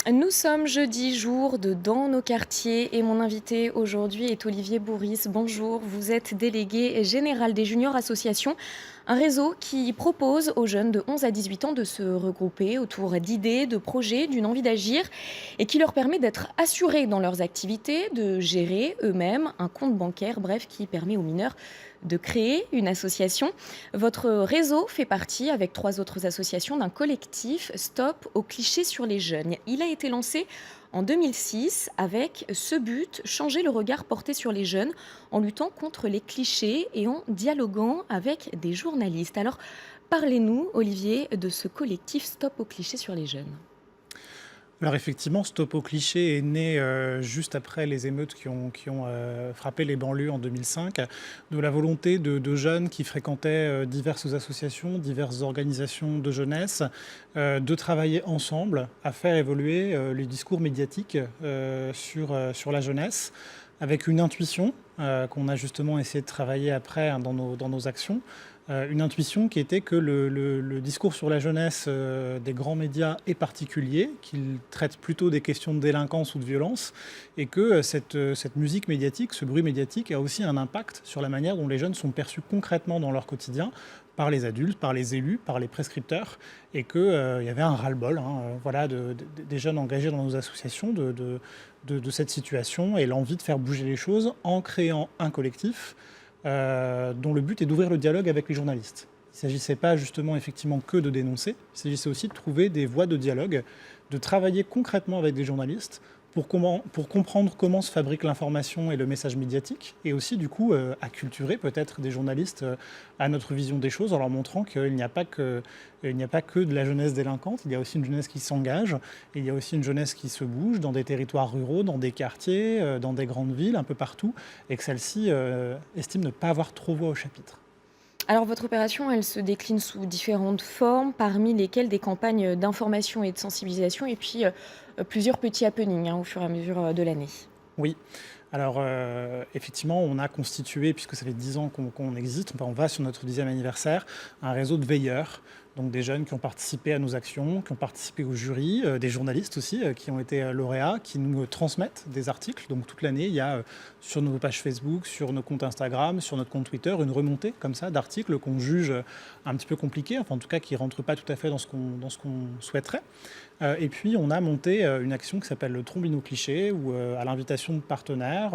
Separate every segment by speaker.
Speaker 1: Nous sommes jeudi, jour de Dans nos quartiers et mon invité aujourd'hui est Olivier Bourris. Bonjour, vous êtes délégué général des Juniors Associations, un réseau qui propose aux jeunes de 11 à 18 ans de se regrouper autour d'idées, de projets, d'une envie d'agir et qui leur permet d'être assurés dans leurs activités, de gérer eux-mêmes un compte bancaire, bref, qui permet aux mineurs de créer une association. Votre réseau fait partie, avec 3 autres associations, d'un collectif Stop aux clichés sur les jeunes. Il a été lancé en 2006 avec ce but, changer le regard porté sur les jeunes en luttant contre les clichés et en dialoguant avec des journalistes. Alors, parlez-nous, Olivier, de ce collectif Stop aux clichés sur les jeunes.
Speaker 2: Alors effectivement, Stop aux clichés est né juste après les émeutes qui ont frappé les banlieues en 2005, de la volonté de jeunes qui fréquentaient diverses associations, diverses organisations de jeunesse, de travailler ensemble à faire évoluer les discours médiatiques sur la jeunesse, avec une intuition qu'on a justement essayé de travailler après hein, dans nos actions. Une intuition qui était que le discours sur la jeunesse des grands médias est particulier, qu'il traite plutôt des questions de délinquance ou de violence, et que cette musique médiatique, ce bruit médiatique a aussi un impact sur la manière dont les jeunes sont perçus concrètement dans leur quotidien, par les adultes, par les élus, par les prescripteurs, et qu'il y avait un ras-le-bol voilà, des jeunes engagés dans nos associations de cette situation et l'envie de faire bouger les choses en créant un collectif dont le but est d'ouvrir le dialogue avec les journalistes. Il ne s'agissait pas justement effectivement que de dénoncer, il s'agissait aussi de trouver des voies de dialogue, de travailler concrètement avec des journalistes pour comprendre comment se fabrique l'information et le message médiatique, et aussi du coup acculturer peut-être des journalistes à notre vision des choses en leur montrant qu'il n'y a pas que, de la jeunesse délinquante, il y a aussi une jeunesse qui s'engage, et il y a aussi une jeunesse qui se bouge dans des territoires ruraux, dans des quartiers, dans des grandes villes, un peu partout, et que celle-ci estime ne pas avoir trop voix au chapitre.
Speaker 1: Alors, votre opération, elle se décline sous différentes formes, parmi lesquelles des campagnes d'information et de sensibilisation, et puis plusieurs petits happenings au fur et à mesure de l'année.
Speaker 2: Oui, alors effectivement, on a constitué, puisque ça fait 10 ans qu'on existe, on va sur notre 10e anniversaire, un réseau de veilleurs, donc des jeunes qui ont participé à nos actions, qui ont participé au jury, des journalistes aussi qui ont été lauréats, qui nous transmettent des articles. Donc toute l'année, il y a sur nos pages Facebook, sur nos comptes Instagram, sur notre compte Twitter, une remontée comme ça d'articles qu'on juge un petit peu compliqués, enfin en tout cas qui ne rentrent pas tout à fait dans ce qu'on souhaiterait. Et puis, on a monté une action qui s'appelle le Trombino Cliché, où à l'invitation de partenaires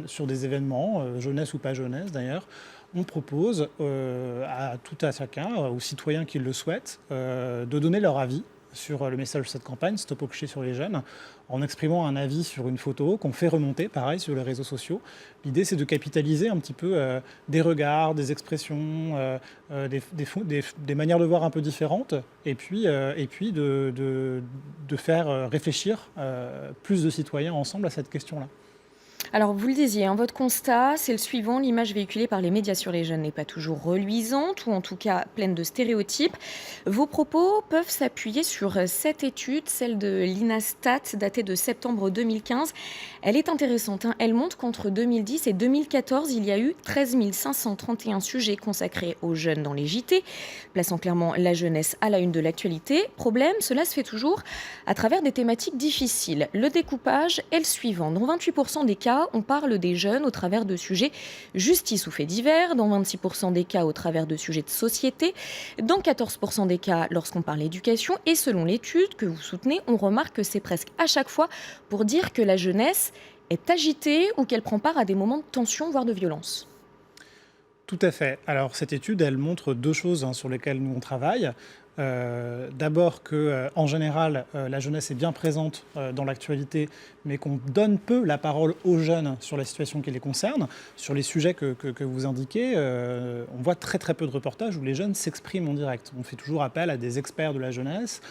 Speaker 2: sur des événements, jeunesse ou pas jeunesse d'ailleurs, on propose à tout à chacun, aux citoyens qui le souhaitent, de donner leur avis sur le message de cette campagne, Stop au cliché sur les jeunes, en exprimant un avis sur une photo qu'on fait remonter, pareil, sur les réseaux sociaux. L'idée, c'est de capitaliser un petit peu des regards, des expressions, des manières de voir un peu différentes, et puis de faire réfléchir plus de citoyens ensemble à cette question-là.
Speaker 1: Alors, vous le disiez, votre constat, c'est le suivant, l'image véhiculée par les médias sur les jeunes n'est pas toujours reluisante, ou en tout cas pleine de stéréotypes. Vos propos peuvent s'appuyer sur cette étude, celle de l'INASTAT, datée de septembre 2015. Elle est intéressante, elle montre qu'entre 2010 et 2014, il y a eu 13 531 sujets consacrés aux jeunes dans les JT, plaçant clairement la jeunesse à la une de l'actualité. Problème, cela se fait toujours à travers des thématiques difficiles. Le découpage est le suivant. Dans 28% des cas, on parle des jeunes au travers de sujets justice ou faits divers, dans 26% des cas au travers de sujets de société, dans 14% des cas lorsqu'on parle éducation, et selon l'étude que vous soutenez, on remarque que c'est presque à chaque fois pour dire que la jeunesse est agitée ou qu'elle prend part à des moments de tension, voire de violence.
Speaker 2: Tout à fait. Alors cette étude, elle montre deux choses sur lesquelles nous on travaille. D'abord que, en général, la jeunesse est bien présente dans l'actualité, mais qu'on donne peu la parole aux jeunes sur la situation qui les concerne. Sur les sujets que vous indiquez, on voit très très peu de reportages où les jeunes s'expriment en direct. On fait toujours appel à des experts de la jeunesse.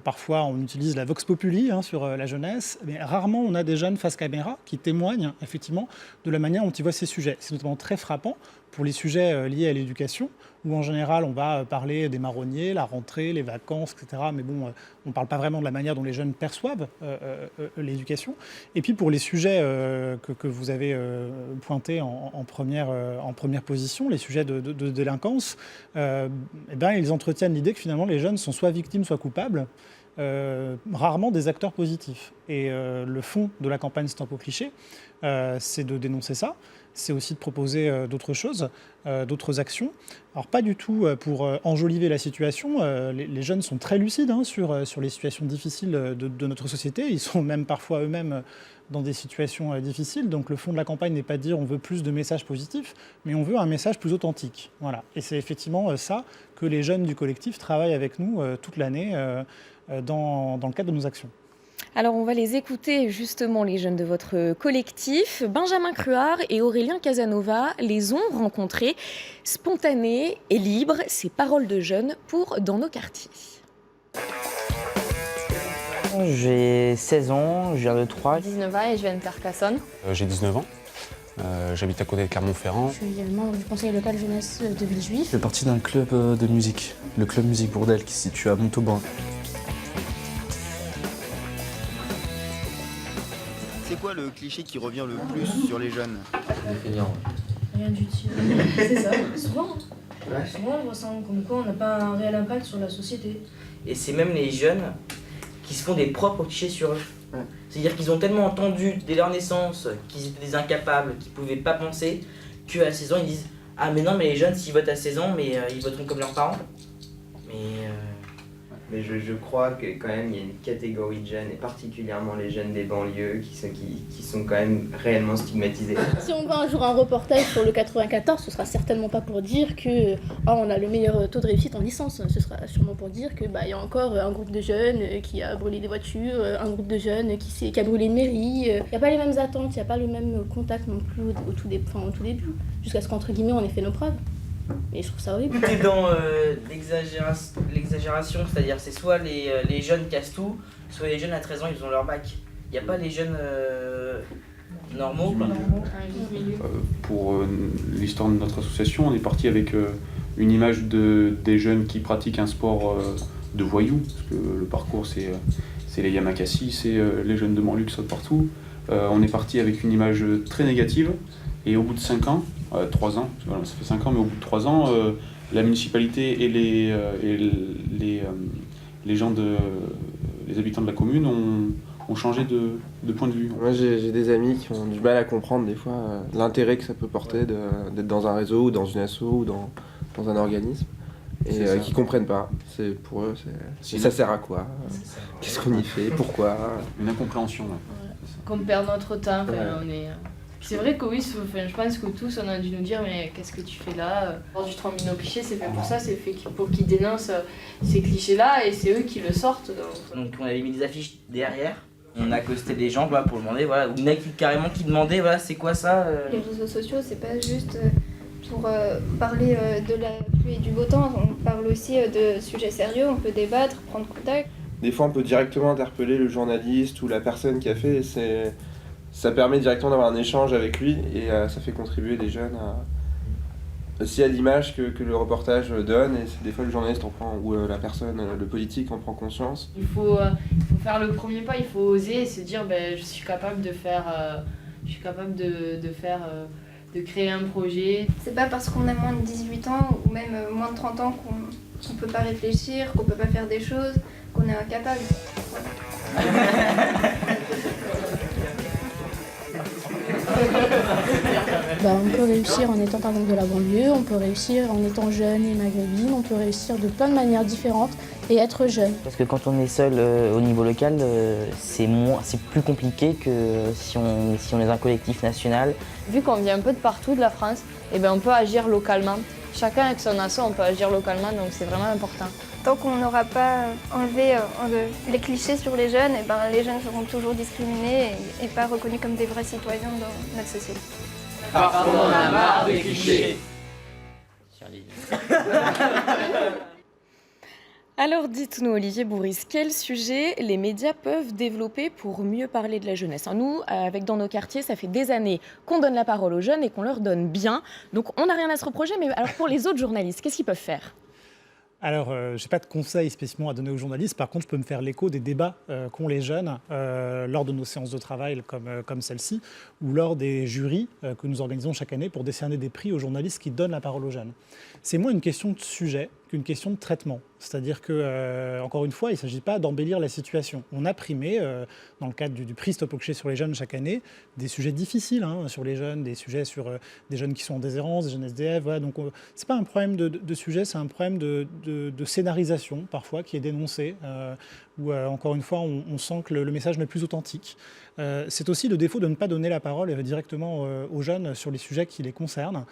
Speaker 2: Parfois, on utilise la vox populi sur la jeunesse, mais rarement on a des jeunes face caméra qui témoignent effectivement de la manière dont ils voient ces sujets. C'est notamment très frappant pour les sujets liés à l'éducation, où en général on va parler des marronniers, la rentrée, les vacances, etc. Mais bon, on ne parle pas vraiment de la manière dont les jeunes perçoivent l'éducation. Et puis pour les sujets que vous avez pointés en première position, les sujets de délinquance, ils entretiennent l'idée que finalement les jeunes sont soit victimes, soit coupables. rarement des acteurs positifs. Et le fond de la campagne Stop aux clichés, c'est de dénoncer ça. C'est aussi de proposer d'autres choses, d'autres actions. Alors pas du tout pour enjoliver la situation. Les jeunes sont très lucides sur les situations difficiles de notre société. Ils sont même parfois eux-mêmes dans des situations difficiles. Donc le fond de la campagne n'est pas de dire on veut plus de messages positifs, mais on veut un message plus authentique. Voilà. Et c'est effectivement ça que les jeunes du collectif travaillent avec nous toute l'année dans le cadre de nos actions.
Speaker 1: Alors on va les écouter justement, les jeunes de votre collectif. Benjamin Cruard et Aurélien Casanova les ont rencontrés, spontanés et libres, ces paroles de jeunes pour Dans nos quartiers.
Speaker 3: J'ai 16 ans, je viens de Troyes.
Speaker 4: 19 ans et je viens de Carcassonne.
Speaker 5: J'ai 19 ans, j'habite à côté de Clermont-Ferrand.
Speaker 6: Je suis membre du conseil local jeunesse de Villejuif.
Speaker 7: Je fais partie d'un club de musique, le club Musique Bourdelle qui se situe à Montauban.
Speaker 8: C'est quoi le cliché qui revient le plus sur les jeunes?
Speaker 6: Rien du tout. C'est ça, souvent. Souvent on ressent comme quoi on n'a pas un réel impact sur la société.
Speaker 3: Et c'est même les jeunes qui se font des propres clichés sur eux. C'est-à-dire qu'ils ont tellement entendu dès leur naissance qu'ils étaient des incapables, qu'ils ne pouvaient pas penser, qu'à 16 ans ils disent « Ah mais non, mais les jeunes s'ils votent à 16 ans, mais ils voteront comme leurs parents. »
Speaker 9: Mais je crois que quand même il y a une catégorie de jeunes, et particulièrement les jeunes des banlieues, qui sont quand même réellement stigmatisés.
Speaker 6: Si on voit un jour un reportage sur le 94, ce sera certainement pas pour dire que on a le meilleur taux de réussite en licence. Ce sera sûrement pour dire que y a encore un groupe de jeunes qui a brûlé des voitures, un groupe de jeunes qui a brûlé une mairie. Il n'y a pas les mêmes attentes, il n'y a pas le même contact non plus au tout début, jusqu'à ce qu'entre guillemets on ait fait nos preuves. Et je trouve ça horrible.
Speaker 3: Tout est dans l'exagération, c'est-à-dire c'est soit les jeunes cassent tout, soit les jeunes à 13 ans ils ont leur bac. Il n'y a pas les jeunes normaux.
Speaker 5: Pour l'histoire de notre association, on est parti avec une image des jeunes qui pratiquent un sport de voyous, parce que le parcours c'est les Yamakasi, c'est les jeunes de banlieue qui sautent partout. On est parti avec une image très négative, et au bout de 5 ans, 3 ans, voilà, ça fait 5 ans, mais au bout de 3 ans, la municipalité et les habitants de la commune ont changé de point de vue.
Speaker 10: Moi j'ai des amis qui ont du mal à comprendre des fois l'intérêt que ça peut porter d'être dans un réseau ou dans une asso ou dans un organisme et qui comprennent pas. Pour eux, ça sert à quoi? Qu'est-ce qu'on y fait? Pourquoi?
Speaker 5: Une incompréhension. Ouais.
Speaker 4: Qu'on perd notre temps, on est...
Speaker 11: C'est vrai que oui, je pense que tous on a dû nous dire mais qu'est-ce que tu fais là? Du 30 000 clichés, c'est fait pour ça, c'est fait pour qu'ils dénoncent ces clichés-là et c'est eux qui le sortent.
Speaker 3: Donc on avait mis des affiches derrière, on accostait des gens pour demander, voilà, ou il y en a carrément qui demandaient, voilà, c'est quoi ça?
Speaker 12: Les réseaux sociaux, c'est pas juste pour parler de la pluie et du beau temps, on parle aussi de sujets sérieux, on peut débattre, prendre contact.
Speaker 10: Des fois on peut directement interpeller le journaliste ou la personne qui a fait, ça permet directement d'avoir un échange avec lui et ça fait contribuer les jeunes aussi à l'image que le reportage donne, et des fois le journaliste en prend, ou la personne, le politique en prend conscience.
Speaker 11: Il faut faire le premier pas, il faut oser et se dire je suis capable de faire, de créer un projet.
Speaker 12: C'est pas parce qu'on a moins de 18 ans ou même moins de 30 ans qu'on peut pas réfléchir, qu'on peut pas faire des choses, qu'on est incapable.
Speaker 6: On peut réussir en étant par exemple de la banlieue, on peut réussir en étant jeune et maghrébine, on peut réussir de plein de manières différentes et être jeune.
Speaker 3: Parce que quand on est seul au niveau local, c'est plus compliqué que si on est un collectif national.
Speaker 4: Vu qu'on vient un peu de partout de la France, on peut agir localement. Chacun avec son asso, on peut agir localement, donc c'est vraiment important.
Speaker 12: Tant qu'on n'aura pas enlevé les clichés sur les jeunes, les jeunes seront toujours discriminés et pas reconnus comme des vrais citoyens dans notre société.
Speaker 13: Parce qu'on en a marre des clichés.
Speaker 1: Alors dites-nous, Olivier Bourris, quel sujet les médias peuvent développer pour mieux parler de la jeunesse? Nous, avec Dans nos quartiers, ça fait des années qu'on donne la parole aux jeunes et qu'on leur donne bien. Donc on n'a rien à se reprocher, mais alors pour les autres journalistes, qu'est-ce qu'ils peuvent faire?
Speaker 2: Alors, je n'ai pas de conseils spécifiquement à donner aux journalistes. Par contre, je peux me faire l'écho des débats qu'ont les jeunes lors de nos séances de travail comme celle-ci, ou lors des jurys que nous organisons chaque année pour décerner des prix aux journalistes qui donnent la parole aux jeunes. C'est moins une question de sujet qu'une question de traitement. C'est-à-dire que, encore une fois, il ne s'agit pas d'embellir la situation. On a primé, dans le cadre du prix Stop au cliché sur les jeunes chaque année, des sujets difficiles sur les jeunes, des sujets sur des jeunes qui sont en déshérence, des jeunes SDF. Voilà. Donc, ce n'est pas un problème de sujet, c'est un problème de scénarisation, parfois, qui est dénoncé, où, encore une fois, on sent que le message n'est plus authentique. C'est aussi le défaut de ne pas donner la parole directement aux jeunes sur les sujets qui les concernent,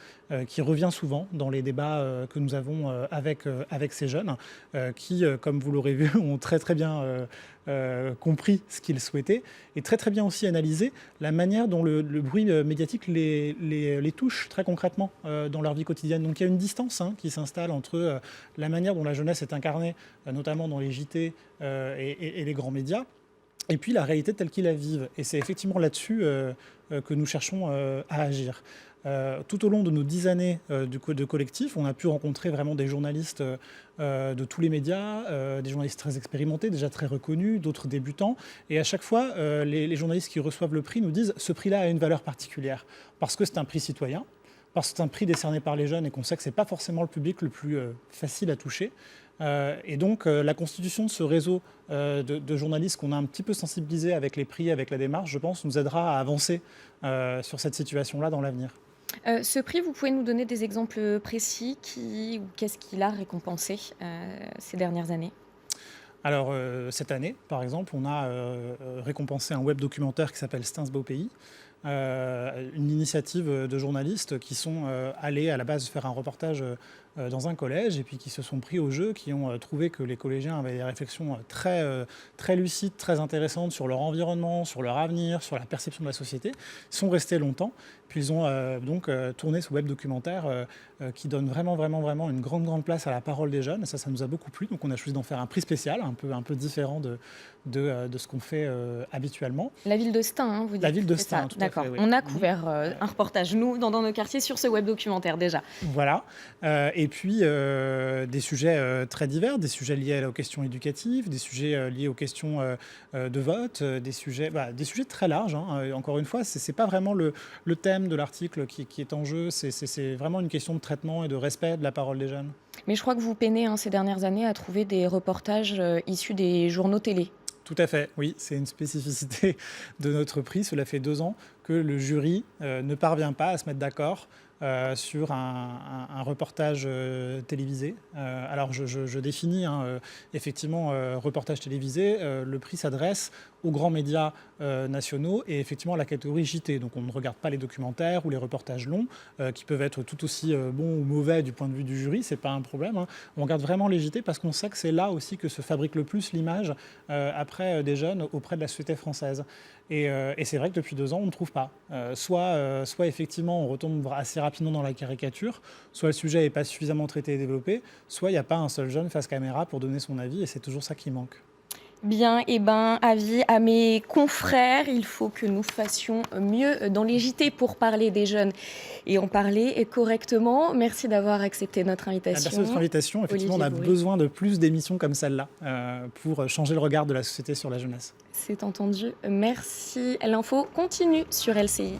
Speaker 2: qui revient souvent dans les débats que nous avons avec ces jeunes, qui, comme vous l'aurez vu, ont très très bien compris ce qu'ils souhaitaient et très très bien aussi analysé la manière dont le bruit médiatique les touche très concrètement dans leur vie quotidienne. Donc il y a une distance qui s'installe entre la manière dont la jeunesse est incarnée, notamment dans les JT et les grands médias, et puis la réalité telle qu'ils la vivent. Et c'est effectivement là-dessus que nous cherchons à agir. Tout au long de nos 10 années de collectif, on a pu rencontrer vraiment des journalistes de tous les médias, des journalistes très expérimentés, déjà très reconnus, d'autres débutants. Et à chaque fois, les journalistes qui reçoivent le prix nous disent « ce prix-là a une valeur particulière » parce que c'est un prix citoyen, parce que c'est un prix décerné par les jeunes et qu'on sait que ce n'est pas forcément le public le plus facile à toucher. Et donc la constitution de ce réseau de journalistes qu'on a un petit peu sensibilisés avec les prix, avec la démarche, je pense, nous aidera à avancer sur cette situation-là dans l'avenir.
Speaker 1: Ce prix, vous pouvez nous donner des exemples précis qu'est-ce qu'il a récompensé ces dernières années?
Speaker 2: Alors cette année, par exemple, on a récompensé un web documentaire qui s'appelle Stins Beau Pays, une initiative de journalistes qui sont allés à la base faire un reportage dans un collège et puis qui se sont pris au jeu, qui ont trouvé que les collégiens avaient des réflexions très lucides, très intéressantes sur leur environnement, sur leur avenir, sur la perception de la société. Ils sont restés longtemps, puis ils ont donc tourné ce web documentaire qui donne vraiment une grande place à la parole des jeunes. Et ça nous a beaucoup plu, donc on a choisi d'en faire un prix spécial, un peu différent de ce qu'on fait habituellement.
Speaker 1: La ville de Stein, vous dites.
Speaker 2: La ville de Stein, tout à fait.
Speaker 1: D'accord.
Speaker 2: Oui.
Speaker 1: On a couvert un reportage, nous, dans nos quartiers, sur ce web documentaire déjà.
Speaker 2: Voilà. Et puis des sujets très divers, des sujets liés aux questions éducatives, des sujets liés aux questions de vote, des sujets très larges. Encore une fois, c'est pas vraiment le thème de l'article qui est en jeu, c'est vraiment une question de traitement et de respect de la parole des jeunes.
Speaker 1: Mais je crois que vous peinez ces dernières années à trouver des reportages issus des journaux télé.
Speaker 2: Tout à fait, oui, c'est une spécificité de notre prix. Cela fait 2 ans que le jury ne parvient pas à se mettre d'accord sur un reportage télévisé. Alors je définis effectivement reportage télévisé. Le prix s'adresse aux grands médias nationaux et effectivement à la catégorie JT. Donc on ne regarde pas les documentaires ou les reportages longs qui peuvent être tout aussi bons ou mauvais du point de vue du jury, c'est pas un problème. On regarde vraiment les JT parce qu'on sait que c'est là aussi que se fabrique le plus l'image après des jeunes auprès de la société française. Et c'est vrai que depuis 2 ans, on ne trouve pas. Soit effectivement, on retombe assez rapidement dans la caricature, soit le sujet n'est pas suffisamment traité et développé, soit il n'y a pas un seul jeune face caméra pour donner son avis, et c'est toujours ça qui manque.
Speaker 1: Bien, avis à mes confrères, il faut que nous fassions mieux dans les JT pour parler des jeunes et en parler correctement. Merci d'avoir accepté notre invitation.
Speaker 2: Merci de votre invitation. Effectivement, Olivier on a besoin de plus d'émissions comme celle-là pour changer le regard de la société sur la jeunesse.
Speaker 1: C'est entendu. Merci. L'info continue sur LCI.